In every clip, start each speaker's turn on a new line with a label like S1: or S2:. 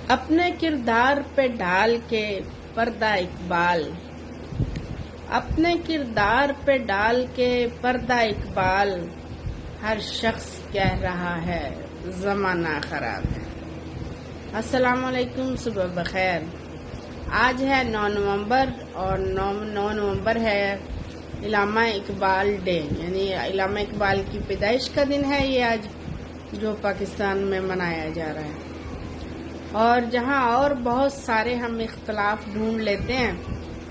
S1: اپنے کردار پہ ڈال کے پردہ اقبال، اپنے کردار پہ ڈال کے پردہ اقبال، ہر شخص کہہ رہا ہے زمانہ خراب ہے۔ السلام علیکم، صبح بخیر۔ آج ہے 9 نومبر اور 9 نومبر ہے علامہ اقبال ڈے، یعنی علامہ اقبال کی پیدائش کا دن ہے یہ آج، جو پاکستان میں منایا جا رہا ہے۔ اور جہاں اور بہت سارے ہم اختلاف ڈھونڈ لیتے ہیں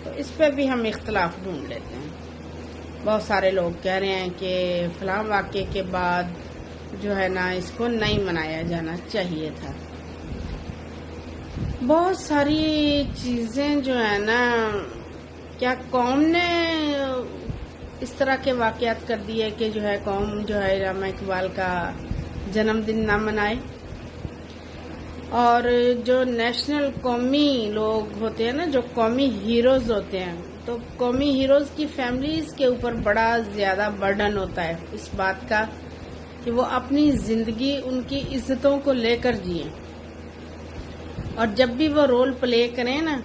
S1: تو اس پہ بھی ہم اختلاف ڈھونڈ لیتے ہیں۔ بہت سارے لوگ کہہ رہے ہیں کہ فلاں واقعے کے بعد جو ہے نا اس کو نہیں منایا جانا چاہیے تھا۔ بہت ساری چیزیں جو ہے نا، کیا قوم نے اس طرح کے واقعات کر دیے کہ جو ہے قوم جو ہے علامہ اقبال کا جنم دن نہ منائے؟ اور جو نیشنل قومی لوگ ہوتے ہیں نا، جو قومی ہیروز ہوتے ہیں، تو قومی ہیروز کی فیملیز کے اوپر بڑا زیادہ برڈن ہوتا ہے اس بات کا کہ وہ اپنی زندگی ان کی عزتوں کو لے کر جئیں، اور جب بھی وہ رول پلے کریں نا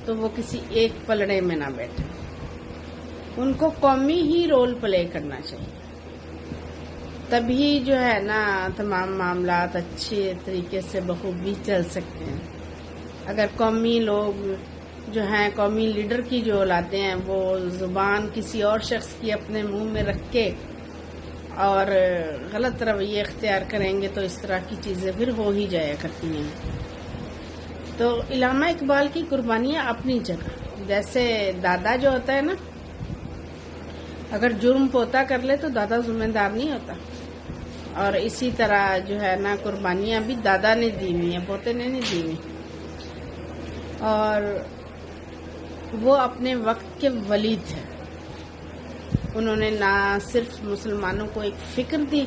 S1: تو وہ کسی ایک پلڑے میں نہ بیٹھیں، ان کو قومی ہی رول پلے کرنا چاہیے، تبھی جو ہے نا تمام معاملات اچھے طریقے سے بخوبی چل سکتے ہیں۔ اگر قومی لوگ جو ہیں، قومی لیڈر کی جو اولادیں ہیں، وہ زبان کسی اور شخص کی اپنے منہ میں رکھ کے اور غلط رویے اختیار کریں گے تو اس طرح کی چیزیں پھر ہو ہی جایا کرتی ہیں۔ تو علامہ اقبال کی قربانیاں اپنی جگہ، جیسے دادا جو ہوتا ہے نا، اگر جرم پوتا کر لے تو دادا ذمہ دار نہیں ہوتا، اور اسی طرح جو ہے نا قربانیاں بھی دادا نے دی ہوئی ہیں، پوتے نے نہیں دی ہوئی، اور وہ اپنے وقت کے ولی تھے۔ انہوں نے نہ صرف مسلمانوں کو ایک فکر دی،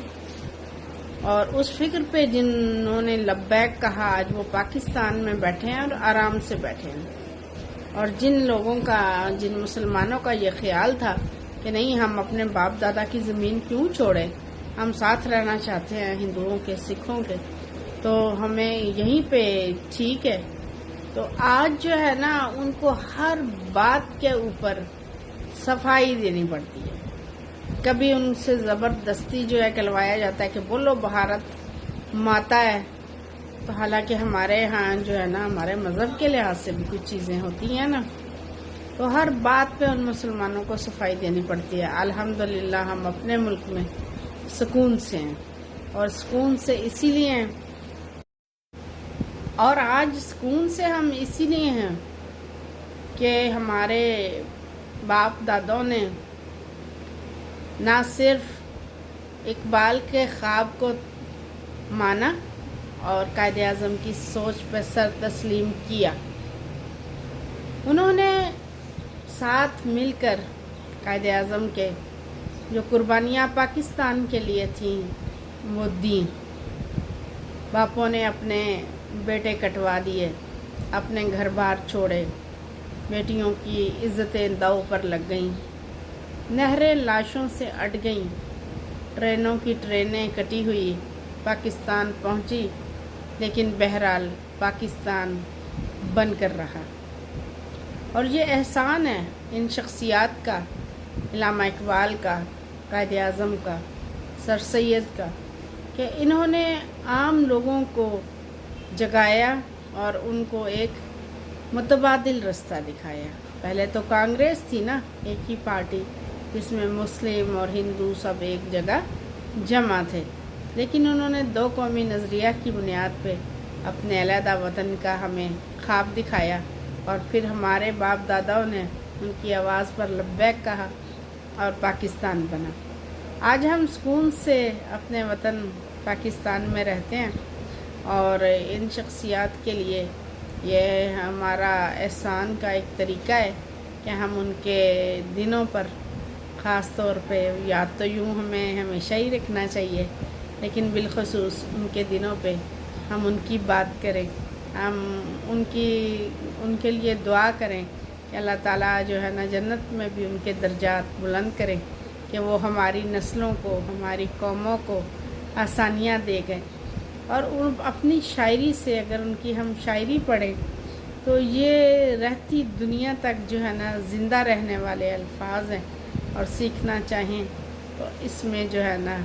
S1: اور اس فکر پہ جنہوں نے لبیک کہا آج وہ پاکستان میں بیٹھے ہیں اور آرام سے بیٹھے ہیں، اور جن لوگوں کا، جن مسلمانوں کا یہ خیال تھا کہ نہیں ہم اپنے باپ دادا کی زمین کیوں چھوڑیں، ہم ساتھ رہنا چاہتے ہیں ہندوؤں کے، سکھوں کے، تو ہمیں یہیں پہ ٹھیک ہے، تو آج جو ہے نا ان کو ہر بات کے اوپر صفائی دینی پڑتی ہے۔ کبھی ان سے زبردستی جو ہے کہلوایا جاتا ہے کہ بولو بھارت ماتا ہے، تو حالانکہ ہمارے ہاں جو ہے نا ہمارے مذہب کے لحاظ سے بھی کچھ چیزیں ہوتی ہیں نا، تو ہر بات پہ ان مسلمانوں کو صفائی دینی پڑتی ہے۔ الحمدللہ ہم اپنے ملک میں سکون سے ہیں، اور سکون سے اسی لیے ہیں، اور آج سکون سے ہم اسی لیے ہیں کہ ہمارے باپ دادوں نے نہ صرف اقبال کے خواب کو مانا اور قائد اعظم کی سوچ پہ سر تسلیم کیا، انہوں نے ساتھ مل کر قائد اعظم کے جو قربانیاں پاکستان کے لیے تھیں وہ دیں۔ باپوں نے اپنے بیٹے کٹوا دیے، اپنے گھر بار چھوڑے، بیٹیوں کی عزتیں داؤ پر لگ گئیں، نہریں لاشوں سے اٹ گئیں، ٹرینوں کی ٹرینیں کٹی ہوئی پاکستان پہنچی، لیکن بہرحال پاکستان بن کر رہا۔ اور یہ احسان ہے ان شخصیات کا، علامہ اقبال کا، قائد اعظم کا، سر سید کا، کہ انہوں نے عام لوگوں کو جگایا اور ان کو ایک متبادل رستہ دکھایا۔ پہلے تو کانگریس تھی نا، ایک ہی پارٹی جس میں مسلم اور ہندو سب ایک جگہ جمع تھے، لیکن انہوں نے دو قومی نظریہ کی بنیاد پہ اپنے علیحدہ وطن کا ہمیں خواب دکھایا، اور پھر ہمارے باپ داداؤں نے ان کی آواز پر لبیک کہا اور پاکستان بنا۔ آج ہم سکون سے اپنے وطن پاکستان میں رہتے ہیں، اور ان شخصیات کے لیے یہ ہمارا احسان کا ایک طریقہ ہے کہ ہم ان کے دنوں پر خاص طور پہ یاد تو یوں ہمیں ہمیشہ ہی رکھنا چاہیے، لیکن بالخصوص ان کے دنوں پہ ہم ان کی بات کریں، ہم ان کے لیے دعا کریں کہ اللہ تعالیٰ جو ہے نا جنت میں بھی ان کے درجات بلند کریں، کہ وہ ہماری نسلوں کو، ہماری قوموں کو آسانیاں دے گئے، اور ان اپنی شاعری سے اگر ان کی ہم شاعری پڑھیں تو یہ رہتی دنیا تک جو ہے نا زندہ رہنے والے الفاظ ہیں، اور سیکھنا چاہیں تو اس میں جو ہے نا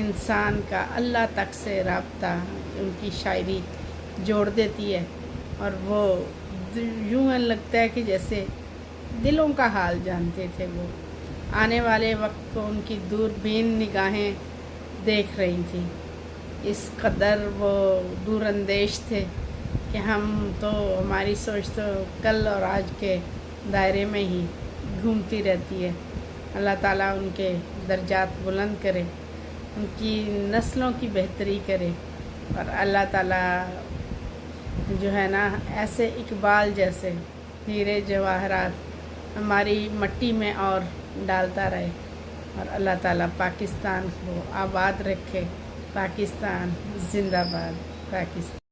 S1: انسان کا اللہ تک سے رابطہ ان کی شاعری جوڑ دیتی ہے، اور وہ یوں لگتا ہے کہ جیسے دلوں کا حال جانتے تھے وہ، آنے والے وقت کو ان کی دوربین نگاہیں دیکھ رہی تھیں، اس قدر وہ دور اندیش تھے کہ ہماری سوچ تو کل اور آج کے دائرے میں ہی گھومتی رہتی ہے۔ اللہ تعالیٰ ان کے درجات بلند کرے، ان کی نسلوں کی بہتری کرے، اور اللہ تعالیٰ جو ہے نا ایسے اقبال جیسے ہیرے جواہرات ہماری مٹی میں اور ڈالتا رہے، اور اللہ تعالیٰ پاکستان کو آباد رکھے۔ پاکستان زندہ باد، پاکستان۔